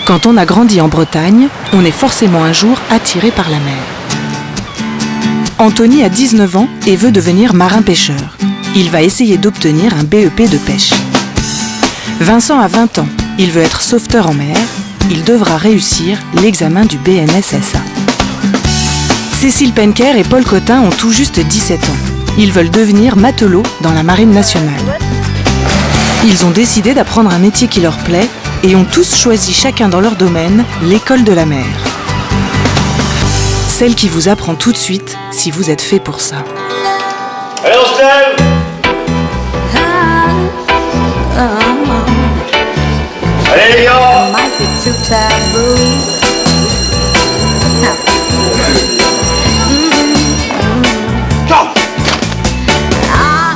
Quand on a grandi en Bretagne, on est forcément un jour attiré par la mer. Anthony a 19 ans et veut devenir marin-pêcheur. Il va essayer d'obtenir un BEP de pêche. Vincent a 20 ans. Il veut être sauveteur en mer. Il devra réussir l'examen du BNSSA. Cécile Penker et Paul Cotin ont tout juste 17 ans. Ils veulent devenir matelots dans la marine nationale. Ils ont décidé d'apprendre un métier qui leur plaît et ont tous choisi chacun dans leur domaine l'école de la mer. Celle qui vous apprend tout de suite si vous êtes fait pour ça. Allez, on se lève! Allez les gars!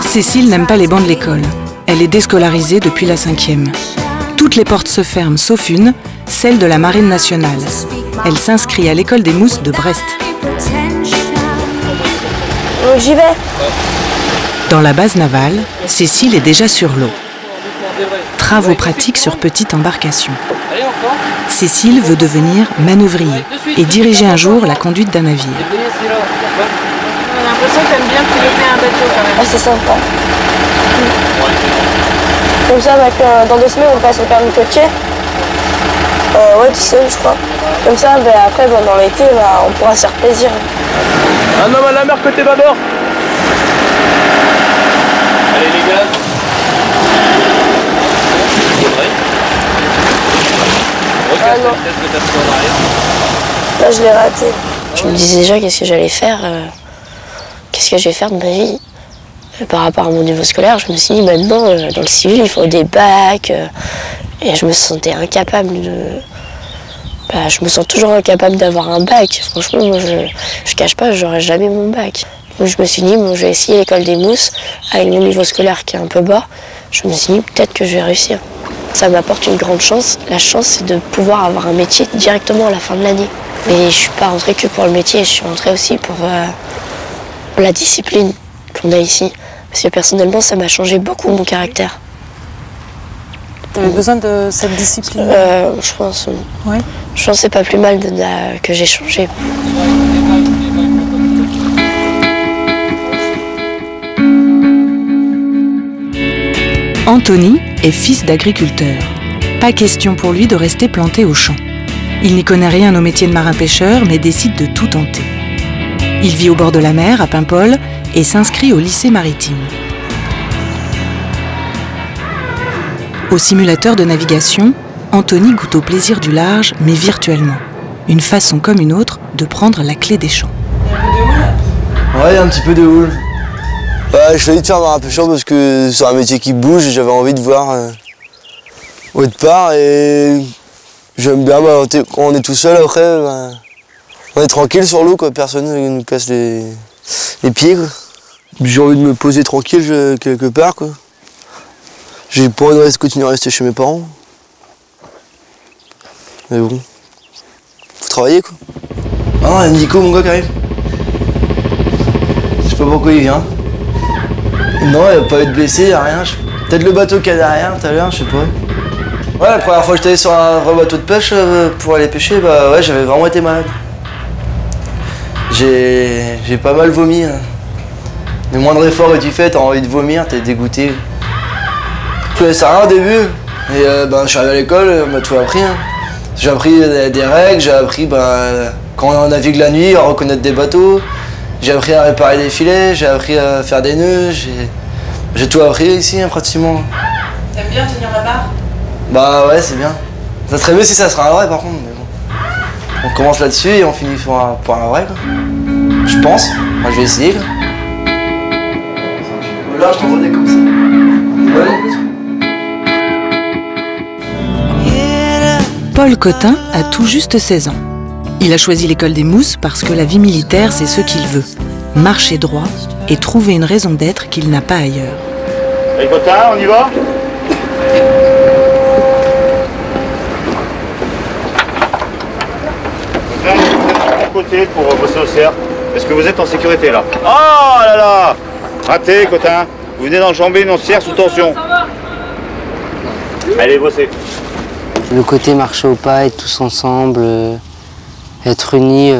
Cécile n'aime pas les bancs de l'école. Elle est déscolarisée depuis la 5e. Toutes les portes se ferment sauf une, celle de la Marine nationale. Elle s'inscrit à l'école des mousses de Brest. J'y vais. Dans la base navale, Cécile est déjà sur l'eau. Travaux pratiques sur petite embarcation. Cécile veut devenir manœuvrier et diriger un jour la conduite d'un navire. On a l'impression que tu aimes bien piloter un bateau quand même. Ah, c'est sympa. Comme ça, dans 2 semaines, on passe au permis côtier. Ouais, tout seul, je crois. Comme ça, après, dans l'été, on pourra se faire plaisir. Un homme à la mer côté bâbord. Allez les gars. Là, je l'ai raté. Je me disais déjà qu'est-ce que j'allais faire, qu'est-ce que je vais faire de ma vie. Par rapport à mon niveau scolaire, je me suis dit maintenant, dans le civil, il faut des bacs. Et je me sentais incapable de... je me sens toujours incapable d'avoir un bac. Franchement, moi, je cache pas, j'aurai jamais mon bac. Donc je me suis dit, bon, je vais essayer l'école des mousses, avec mon niveau scolaire qui est un peu bas. Je me suis dit, peut-être que je vais réussir. Ça m'apporte une grande chance. La chance, c'est de pouvoir avoir un métier directement à la fin de l'année. Mais je ne suis pas rentrée que pour le métier, je suis rentrée aussi pour la discipline qu'on a ici. Parce que personnellement, ça m'a changé beaucoup mon caractère. Tu avais besoin de cette discipline? Je pense. Ouais. Je pense que c'est pas plus mal que j'ai changé. Anthony est fils d'agriculteur. Pas question pour lui de rester planté au champ. Il n'y connaît rien au métier de marin-pêcheur, mais décide de tout tenter. Il vit au bord de la mer, à Paimpol, et s'inscrit au lycée maritime. Au simulateur de navigation, Anthony goûte au plaisir du large, mais virtuellement. Une façon comme une autre de prendre la clé des champs. Ouais, un petit peu de houle. Je choisis de faire marin-pêcheur parce que c'est un métier qui bouge et j'avais envie de voir autre part. Et j'aime bien, quand on est tout seul après, on est tranquille sur l'eau, personne ne nous casse les pieds. J'ai envie de me poser tranquille quelque part. J'ai pas envie de continuer à rester chez mes parents. Mais bon, faut travailler quoi. Ah, Nico, mon gars qui arrive. Je sais pas pourquoi il vient. Non, il n'y a pas eu de blessé, il n'y a rien. Peut-être le bateau qu'il y a derrière tout à l'heure, je sais pas. Ouais, la première fois que j'étais sur un vrai bateau de pêche pour aller pêcher, ouais, j'avais vraiment été malade. J'ai pas mal vomi. Le moindre effort que tu fais, t'as envie de vomir, t'es dégoûté. Je connaissais rien au début. Et je suis arrivé à l'école, on m'a tout appris. J'ai appris des règles, j'ai appris quand on navigue la nuit, à reconnaître des bateaux. J'ai appris à réparer des filets, j'ai appris à faire des nœuds, j'ai tout appris ici pratiquement. T'aimes bien tenir la barre? Ouais, c'est bien. Ça serait mieux si ça serait un vrai par contre, mais bon. On commence là-dessus et on finit pour un vrai quoi. Je pense. Moi je vais essayer quoi. Là je t'envoie des comme ça. Paul Cotin a tout juste 16 ans. Il a choisi l'école des mousses parce que la vie militaire, c'est ce qu'il veut. Marcher droit et trouver une raison d'être qu'il n'a pas ailleurs. Allez Cotin, on y va? Côté pour bosser au cerf. Est-ce que vous êtes en sécurité là? Oh là là! Raté, Cotin. Vous venez d'enjamber une cerf sous tension. Allez, bossez. Le côté marcher au pas, être tous ensemble, être unis,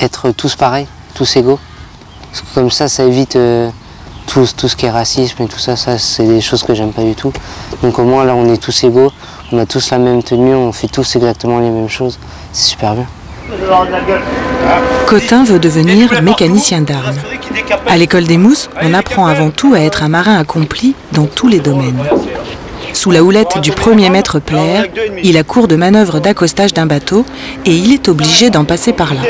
être tous pareils, tous égaux. Parce que comme ça évite tout ce qui est racisme et tout ça, c'est des choses que j'aime pas du tout. Donc au moins là on est tous égaux, on a tous la même tenue, on fait tous exactement les mêmes choses. C'est super bien. Cotin veut devenir mécanicien d'armes. À l'école des Mousses, on apprend avant tout à être un marin accompli dans tous les domaines. Sous la houlette du premier maître Plaire, il a cours de manœuvre d'accostage d'un bateau et il est obligé d'en passer par là.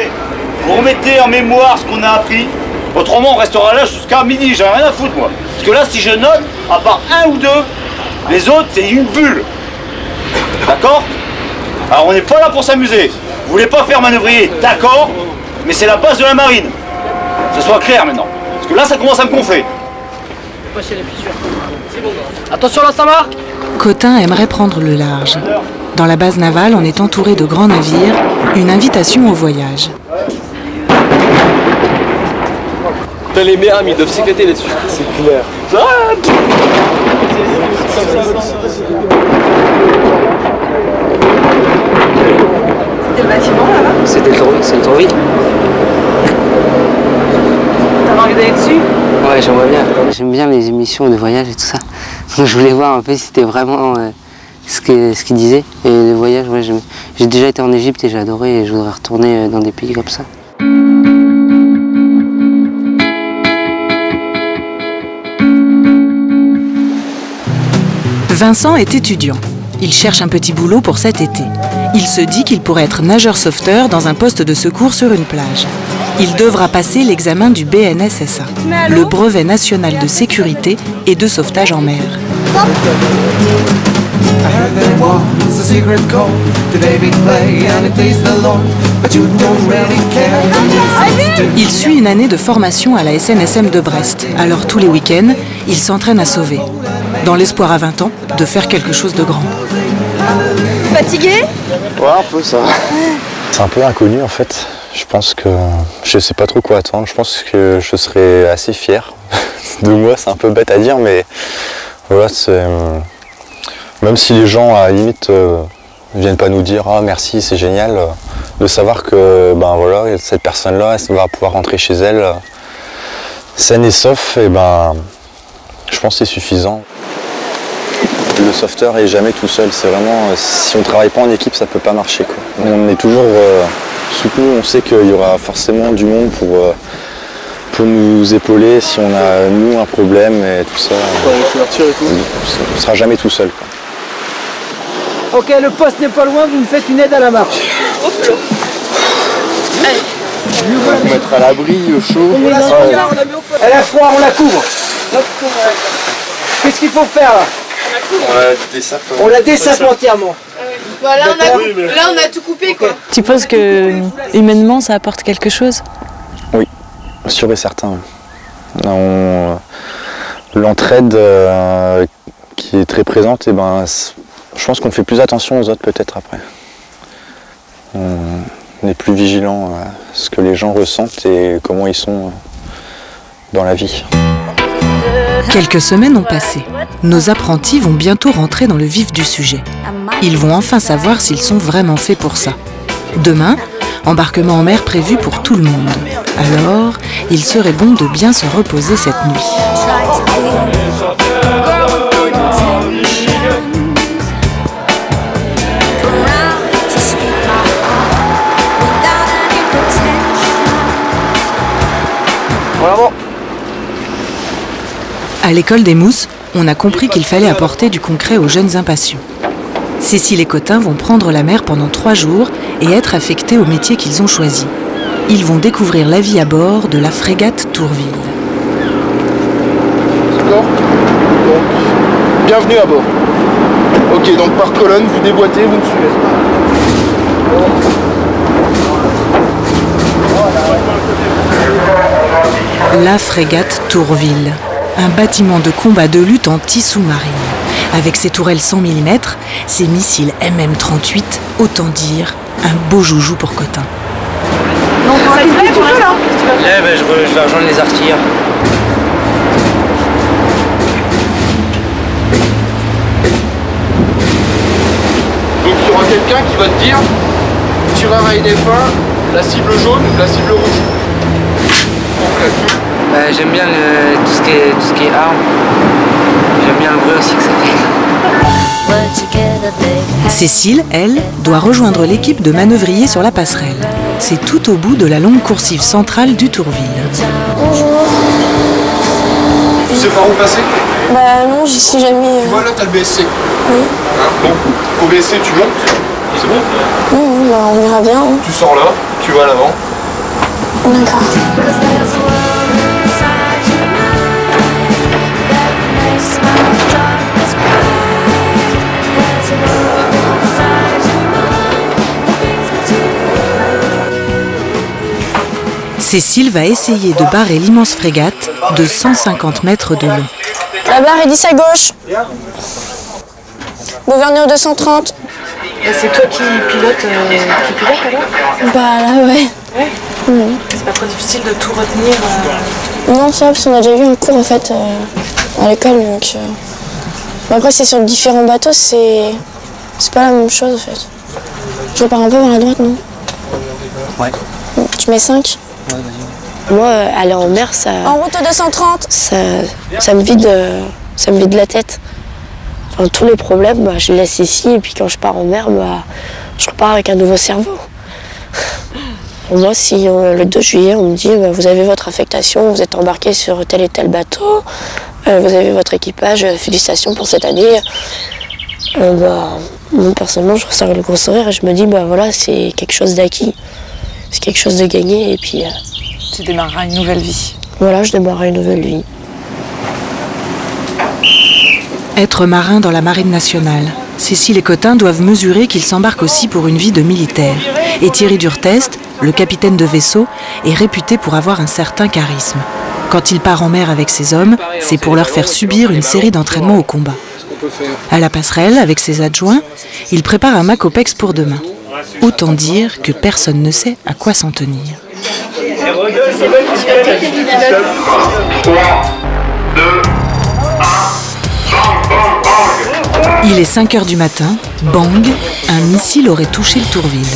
Vous remettez en mémoire ce qu'on a appris, autrement on restera là jusqu'à midi, j'en ai rien à foutre moi. Parce que là si je note, à part un ou deux, les autres c'est une bulle. D'accord? Alors on n'est pas là pour s'amuser. Vous voulez pas faire manœuvrier, d'accord, mais c'est la base de la marine. Que ce soit clair maintenant. Parce que là ça commence à me gonfler. Attention là, ça marque. Cotin aimerait prendre le large. Dans la base navale, on est entouré de grands navires, une invitation au voyage. Les mères, ils doivent s'éclater là-dessus. C'est clair. C'était le bâtiment là-bas? C'est le tourville. T'as envie d'aller dessus? Ouais, j'aimerais bien. J'aime bien les émissions de voyage et tout ça. Donc je voulais voir un peu si c'était vraiment ce qu'ils disaient. Et les voyages, ouais, j'ai déjà été en Égypte et j'ai adoré et je voudrais retourner dans des pays comme ça. Vincent est étudiant. Il cherche un petit boulot pour cet été. Il se dit qu'il pourrait être nageur sauveteur dans un poste de secours sur une plage. Il devra passer l'examen du BNSSA, le brevet national de sécurité et de sauvetage en mer. Il suit une année de formation à la SNSM de Brest. Alors tous les week-ends, il s'entraîne à sauver, dans l'espoir à 20 ans de faire quelque chose de grand. Fatigué? Ouais, un peu ça. C'est un peu inconnu en fait. Je pense que je sais pas trop quoi attendre. Je pense que je serais assez fier de moi. C'est un peu bête à dire, mais voilà, même si les gens à la limite viennent pas nous dire ah merci c'est génial, de savoir que ben voilà cette personne-là elle va pouvoir rentrer chez elle saine et sauf, et ben je pense que c'est suffisant. Le sauveteur est jamais tout seul. C'est vraiment si on travaille pas en équipe ça peut pas marcher quoi. On est toujours soutenu, on sait qu'il y aura forcément du monde pour nous épauler si on a nous un problème et tout ça. On sera jamais tout seul quoi. Ok, le poste n'est pas loin, vous me faites une aide à la marche. On va se mettre à l'abri, au chaud. Elle a froid, on la couvre. Qu'est-ce qu'il faut faire là? On la dessape entièrement. Bah, là, on a tout coupé quoi. Tu penses que humainement ça apporte quelque chose? Oui, sûr et certain. L'entraide qui est très présente, et ben, je pense qu'on fait plus attention aux autres peut-être après. On est plus vigilant à ce que les gens ressentent et comment ils sont dans la vie. Quelques semaines ont passé. Nos apprentis vont bientôt rentrer dans le vif du sujet. Ils vont enfin savoir s'ils sont vraiment faits pour ça. Demain, embarquement en mer prévu pour tout le monde. Alors, il serait bon de bien se reposer cette nuit. Bravo. À l'école des Mousses, on a compris qu'il fallait apporter du concret aux jeunes impatients. Cécile et Cotin vont prendre la mer pendant 3 jours et être affectés au métier qu'ils ont choisi. Ils vont découvrir la vie à bord de la frégate Tourville. D'accord. Donc, bienvenue à bord. Ok, donc par colonne, vous déboîtez, vous me suivez. La frégate Tourville, un bâtiment de combat de lutte anti-sous-marine. Avec ses tourelles 100 mm, ses missiles MM-38, autant dire un beau joujou pour Cotin. Donc on a tout là. Là, ben, je vais rejoindre les artilleurs. Donc il y aura quelqu'un qui va te dire, tireur à une épin, la cible jaune ou la cible rouge. J'aime bien tout ce qui est arme. J'aime bien le bruit aussi que ça fait. Cécile, elle, doit rejoindre l'équipe de manœuvriers sur la passerelle. C'est tout au bout de la longue coursive centrale du Tourville. Bonjour. Tu sais par où passer? Bah non, j'y suis jamais. Voilà, t'as le BSC. Oui. Hein, bon, au BSC, tu montes. C'est bon? Oui, bah on verra bien. Hein. Tu sors là, tu vas à l'avant. D'accord. Cécile va essayer de barrer l'immense frégate de 150 mètres de long. La barre est 10 à gauche. Gouverneur 230. C'est toi qui pilote alors? Bah là, ouais. C'est pas trop difficile de tout retenir Non, ça, parce qu'on a déjà eu un cours en fait à l'école. Donc, Bon, après, c'est sur différents bateaux, c'est pas la même chose en fait. Je repars un peu vers la droite, non? Ouais. Tu mets 5? Ouais, vas-y. Moi, aller en mer, ça. En route 230. Ça me vide la tête. Enfin, tous les problèmes, bah, je les laisse ici, et puis quand je pars en mer, bah, je repars avec un nouveau cerveau. Moi, si le 2 juillet, on me dit bah, vous avez votre affectation, vous êtes embarqué sur tel et tel bateau, vous avez votre équipage, félicitations pour cette année. Bah, moi, personnellement, je ressors le gros sourire et je me dis bah voilà, c'est quelque chose d'acquis, c'est quelque chose de gagné, et puis. Tu démarreras une nouvelle vie. Voilà, je démarrerai une nouvelle vie. Être marin dans la marine nationale. Cécile et Cotin doivent mesurer qu'ils s'embarquent aussi pour une vie de militaire. Et Thierry Durtest, le capitaine de vaisseau, est réputé pour avoir un certain charisme. Quand il part en mer avec ses hommes, c'est pour leur faire subir une série d'entraînements au combat. À la passerelle, avec ses adjoints, il prépare un Macopex pour demain. Autant dire que personne ne sait à quoi s'en tenir. 3, 2, 1, Il est 5 h du matin, bang, un missile aurait touché le Tourville.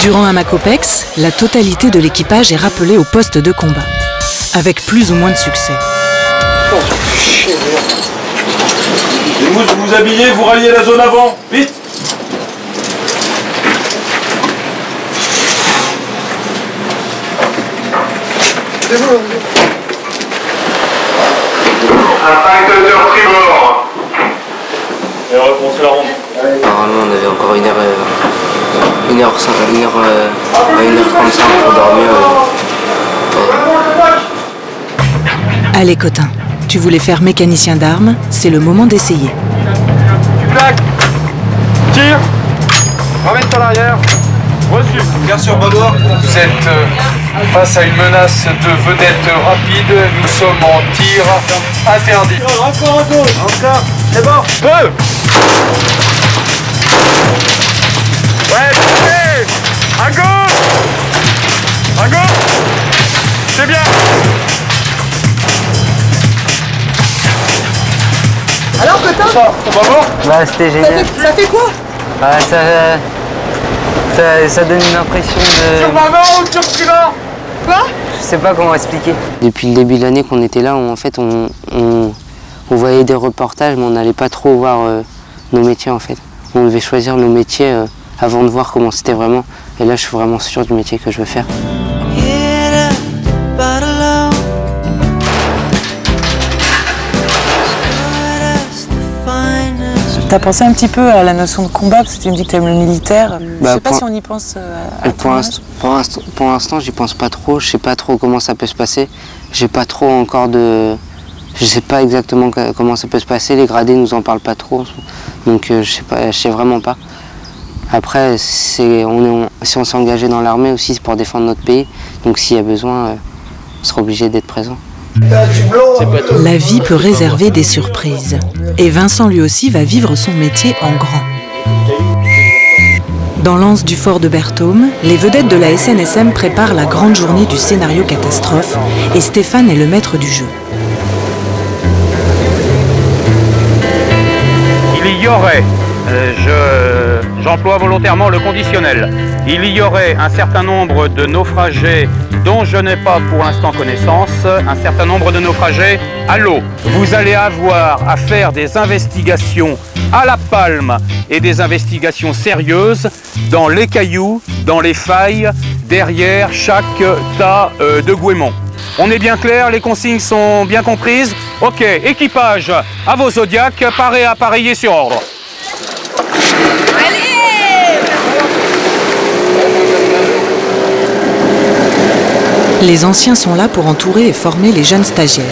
Durant un Macopex, la totalité de l'équipage est rappelée au poste de combat, avec plus ou moins de succès. Les mousses, vous habillez, vous ralliez la zone avant, vite. Impacteur tribord. Et on va commencer la ronde. Normalement, on avait encore 1h35 pour dormir. Allez Cotin, tu voulais faire mécanicien d'armes, c'est le moment d'essayer. Tu claques. Tire. Ramène-toi à l'arrière. Reçu. Garde sur bâbord. Vous êtes face à une menace de vedette rapide. Nous sommes en tir interdit. Encore à gauche. Encore. C'est bon. Peu. Ouais, allez. À gauche. À gauche. C'est bien. Alors Cotin, On va voir. Bah, c'était génial. ça fait quoi? Bah, ça donne une impression de... Sur maman ou sur celui-là? Quoi? Je sais pas comment expliquer. Depuis le début de l'année qu'on était là, en fait, on voyait des reportages, mais on n'allait pas trop voir nos métiers en fait. On devait choisir nos métiers avant de voir comment c'était vraiment. Et là, je suis vraiment sûr du métier que je veux faire. T'as pensé un petit peu à la notion de combat, parce que tu me dis que t'aimes le militaire. Je sais pas si on y pense à Pour l'instant, j'y pense pas trop. Je sais pas trop comment ça peut se passer. J'ai pas trop encore de... Je sais pas exactement comment ça peut se passer. Les gradés nous en parlent pas trop. Donc je sais vraiment pas. Après, si on s'est engagé dans l'armée aussi, c'est pour défendre notre pays. Donc s'il y a besoin, on sera obligé d'être présent. La vie peut réserver des surprises. Et Vincent lui aussi va vivre son métier en grand. Dans l'anse du fort de Berthaume, les vedettes de la SNSM préparent la grande journée du scénario catastrophe et Stéphane est le maître du jeu. y aurait, j'emploie volontairement le conditionnel, il y aurait un certain nombre de naufragés dont je n'ai pas pour l'instant connaissance, un certain nombre de naufragés à l'eau. Vous allez avoir à faire des investigations à la palme et des investigations sérieuses dans les cailloux, dans les failles, derrière chaque tas de goémons. On est bien clair, les consignes sont bien comprises. Ok, équipage, à vos zodiacs, parés à appareiller sur ordre. Les anciens sont là pour entourer et former les jeunes stagiaires.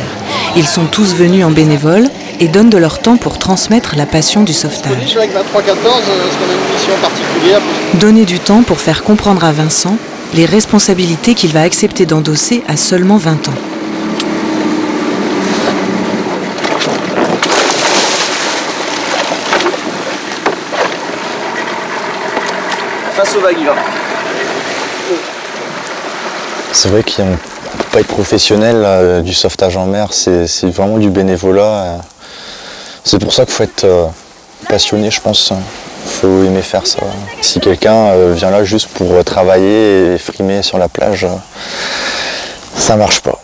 Ils sont tous venus en bénévole et donnent de leur temps pour transmettre la passion du sauvetage. Avec 23-14, parce qu'on a une mission particulière. Donner du temps pour faire comprendre à Vincent les responsabilités qu'il va accepter d'endosser à seulement 20 ans. Face aux vagues, il va. C'est vrai qu'il ne peut pas être professionnel du sauvetage en mer, c'est vraiment du bénévolat. C'est pour ça qu'il faut être passionné, je pense. Il faut aimer faire ça. Si quelqu'un vient là juste pour travailler et frimer sur la plage, ça ne marche pas.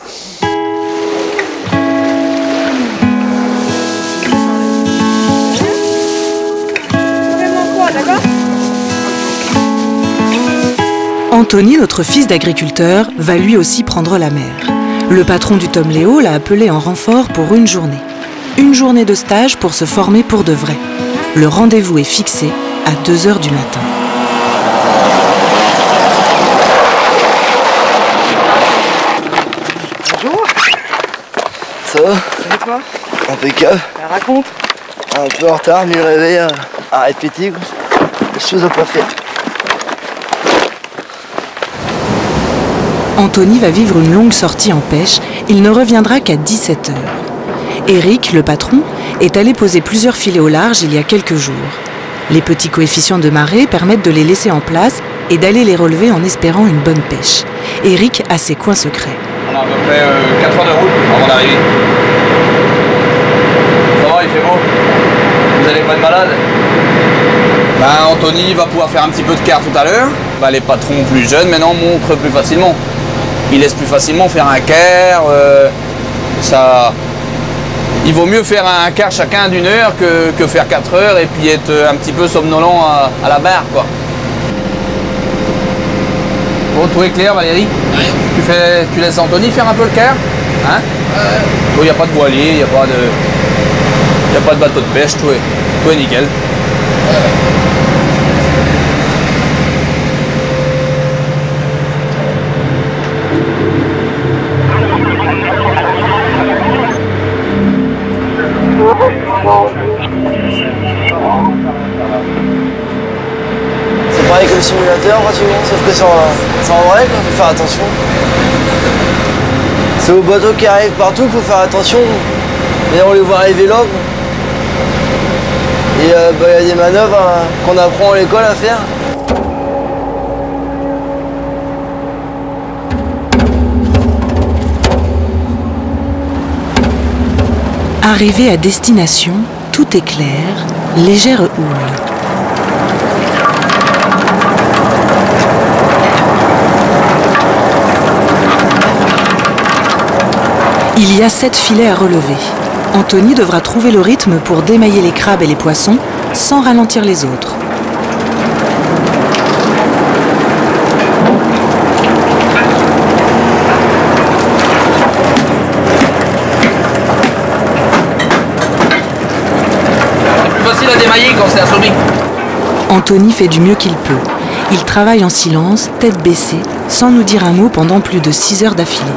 Anthony, notre fils d'agriculteur, va lui aussi prendre la mer. Le patron du Tom Léo l'a appelé en renfort pour une journée. Une journée de stage pour se former pour de vrai. Le rendez-vous est fixé à 2 h du matin. Bonjour. Ça va? Et toi? Impeccable. Raconte. Un peu en retard, mais le réveil à répéter, quoi. Des choses à pas faire. Anthony va vivre une longue sortie en pêche. Il ne reviendra qu'à 17 h. Eric, le patron, est allé poser plusieurs filets au large il y a quelques jours. Les petits coefficients de marée permettent de les laisser en place et d'aller les relever en espérant une bonne pêche. Eric a ses coins secrets. On a à peu près 4 heures de route avant d'arriver. Ça va, il fait beau. Vous allez pas être malade? Anthony va pouvoir faire un petit peu de quart tout à l'heure. Les patrons plus jeunes maintenant montrent plus facilement. Ils laissent plus facilement faire un quart. Il vaut mieux faire un quart chacun d'1 heure que faire 4 heures et puis être un petit peu somnolent à la barre, quoi. Bon, tout est clair, Valérie? Tu laisses Anthony faire un peu le quart? Hein? Bon, il n'y a pas de voilier, il n'y a pas de bateau de pêche, tout est nickel. C'est pareil que le simulateur pratiquement, sauf que c'est en vrai, il faut faire attention. C'est aux bateaux qui arrivent partout, il faut faire attention. Et on les voit arriver là. Et il y a des manœuvres qu'on apprend à l'école à faire. Arrivé à destination, tout est clair, légère houle. Il y a 7 filets à relever. Anthony devra trouver le rythme pour démailler les crabes et les poissons sans ralentir les autres. À démailler quand c'est assommé. Anthony fait du mieux qu'il peut. Il travaille en silence, tête baissée, sans nous dire un mot pendant plus de 6 heures d'affilée.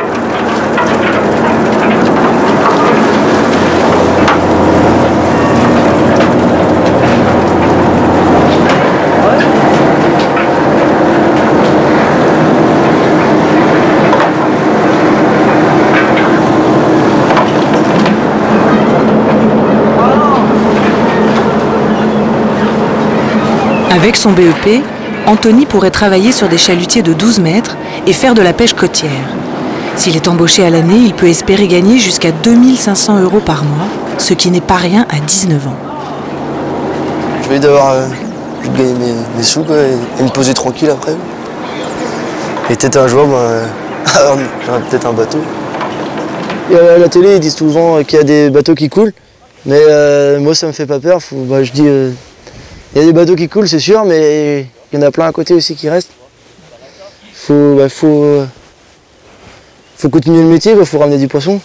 Avec son BEP, Anthony pourrait travailler sur des chalutiers de 12 mètres et faire de la pêche côtière. S'il est embauché à l'année, il peut espérer gagner jusqu'à 2 500 € par mois, ce qui n'est pas rien à 19 ans. J'ai envie de gagner mes sous quoi, et me poser tranquille après. Et peut-être un jour, j'aurai peut-être un bateau. Et à la télé, ils disent souvent qu'il y a des bateaux qui coulent, mais moi ça me fait pas peur. Je dis, il y a des bateaux qui coulent, c'est sûr, mais il y en a plein à côté aussi qui restent. Faut continuer le métier, faut ramener du poisson.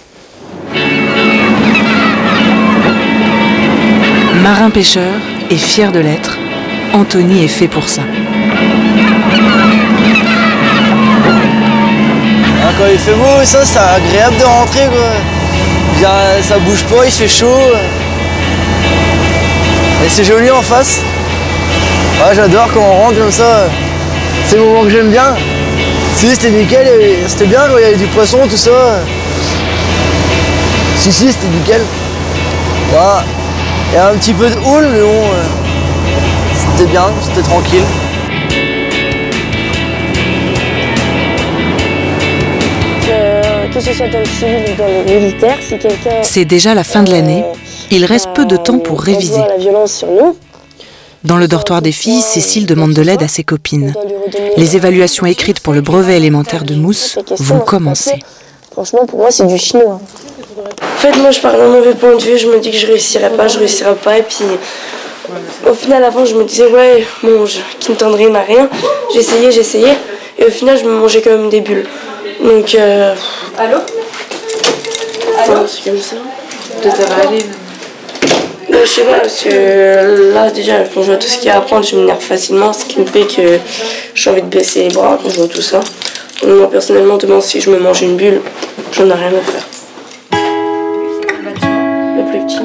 Marin-pêcheur et fier de l'être, Anthony est fait pour ça. Quand il fait beau, ça c'est agréable de rentrer quoi. Ça bouge pas, il fait chaud. Et c'est joli en face. Ouais, j'adore quand on rentre comme ça. C'est le moment que j'aime bien. Si c'était nickel, c'était bien, il y avait du poisson, tout ça. Si, c'était nickel. Voilà. Il y a un petit peu de houle, mais bon, c'était bien, c'était tranquille. Que ce soit dans le civil ou dans le militaire, si quelqu'un... C'est déjà la fin de l'année. Il reste peu de temps pour réviser. La violence sur nous. Dans le dortoir des filles, Cécile demande de l'aide à ses copines. Les évaluations écrites pour le brevet élémentaire de Mousse vont commencer. Franchement, pour moi, c'est du chinois. En fait, moi, je pars d'un mauvais point de vue. Je me dis que je réussirai pas. Et puis, au final, avant, je me disais, ouais, bon, qui me tendrait n'a rien. J'essayais. Et au final, je me mangeais quand même des bulles. Donc, Allô, c'est comme ça. Peut-être ça va aller. Je sais pas, parce que là, déjà, quand je vois tout ce qu'il y a à apprendre, je m'énerve facilement, ce qui me fait que j'ai envie de baisser les bras quand je vois tout ça. Donc, moi, personnellement, demain, si je me mange une bulle, j'en ai rien à faire. Le plus petit.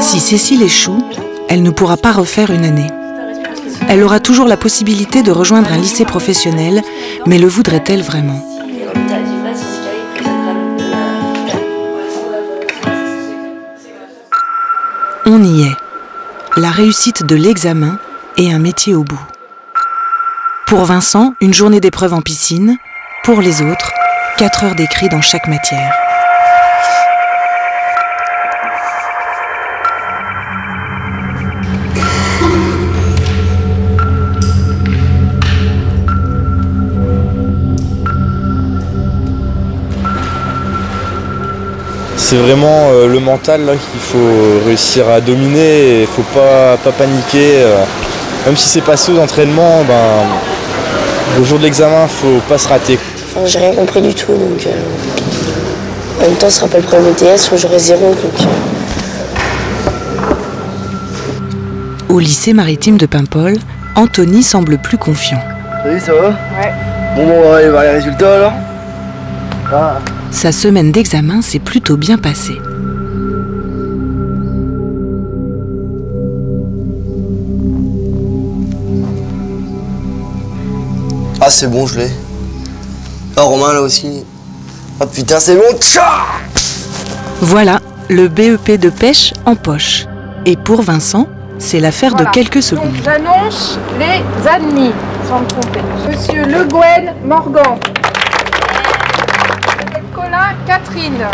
Si Cécile échoue, elle ne pourra pas refaire une année. Elle aura toujours la possibilité de rejoindre un lycée professionnel, mais le voudrait-elle vraiment ? On y est. La réussite de l'examen et un métier au bout. Pour Vincent, une journée d'épreuve en piscine. Pour les autres, 4 heures d'écrit dans chaque matière. C'est vraiment le mental là qu'il faut réussir à dominer, il faut pas paniquer. Même si c'est passé aux entraînements, au jour de l'examen, faut pas se rater. Enfin, j'ai rien compris du tout, donc en même temps ce sera pas le premier TS où j'aurai 0. Au lycée maritime de Paimpol, Anthony semble plus confiant. Salut, ça va? Ouais. Bon, on va aller voir les résultats alors. Ah. Sa semaine d'examen s'est plutôt bien passée. Ah c'est bon, je l'ai. Ah Romain là aussi. Ah putain c'est bon. Tcha. Voilà, le BEP de pêche en poche. Et pour Vincent, c'est l'affaire de quelques secondes. Donc, j'annonce les admis, sans me tromper. Monsieur Le Guen Morgan. Colin Catherine.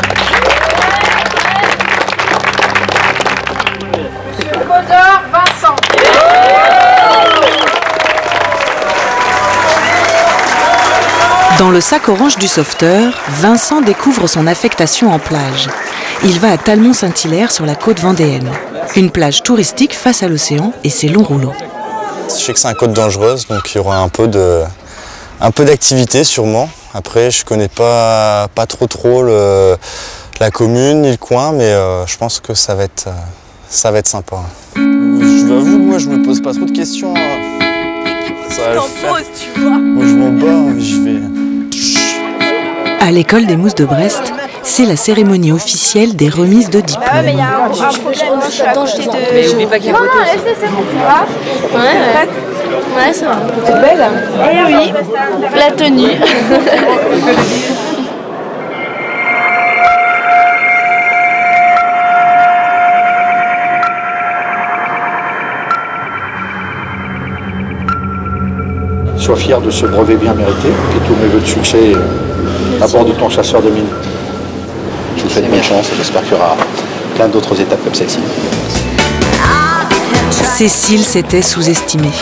Monsieur Codor Vincent. Dans le sac orange du sauveteur, Vincent découvre son affectation en plage. Il va à Talmont-Saint-Hilaire sur la côte vendéenne. Une plage touristique face à l'océan et ses longs rouleaux. Je sais que c'est une côte dangereuse, donc il y aura un peu d'activité sûrement. Après, je connais pas trop la commune ni le coin, mais je pense que ça va être sympa. Je vous avoue, moi je me pose pas trop de questions. Ça va le faire. Tu vois. Moi je m'en bats, je vais... À l'école des Mousses de Brest, c'est la cérémonie officielle des remises de diplômes. Ah, mais il y a un problème, je suis à côté de... Mais oublie pas qu'il y a Non, laisse, c'est bon, tu vois. Ouais, ça va. C'est belle. Eh oui, la tenue. Sois fier de ce brevet bien mérité et tous mes voeux de succès à bord de ton chasseur de mines. Je vous souhaite bonne chance et j'espère qu'il y aura plein d'autres étapes comme celle-ci. Cécile s'était sous-estimée.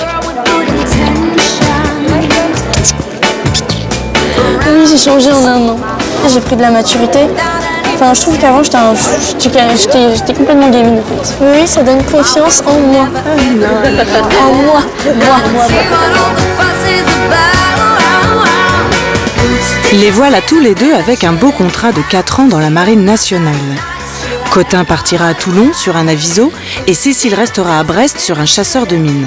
Oui, j'ai changé en un an. J'ai pris de la maturité. Enfin, je trouve qu'avant, j'étais complètement gamine, en fait. Oui, ça donne confiance en moi. En moi. Les voilà tous les deux avec un beau contrat de 4 ans dans la marine nationale. Cotin partira à Toulon sur un aviso et Cécile restera à Brest sur un chasseur de mines.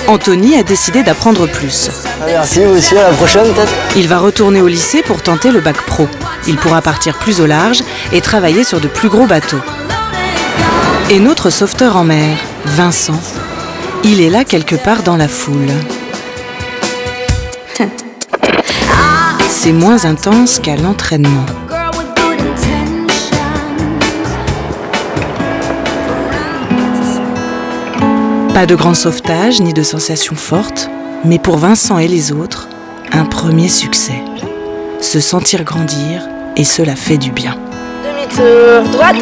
Anthony a décidé d'apprendre plus. Merci, vous aussi, à la prochaine peut-être. Il va retourner au lycée pour tenter le bac pro. Il pourra partir plus au large et travailler sur de plus gros bateaux. Et notre sauveteur en mer, Vincent, il est là quelque part dans la foule. C'est moins intense qu'à l'entraînement. Pas de grand sauvetage ni de sensations fortes, mais pour Vincent et les autres, un premier succès. Se sentir grandir, et cela fait du bien. Demi-tour droite.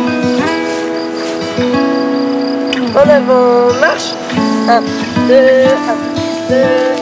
En avant, marche. 1, 2, 1, 2.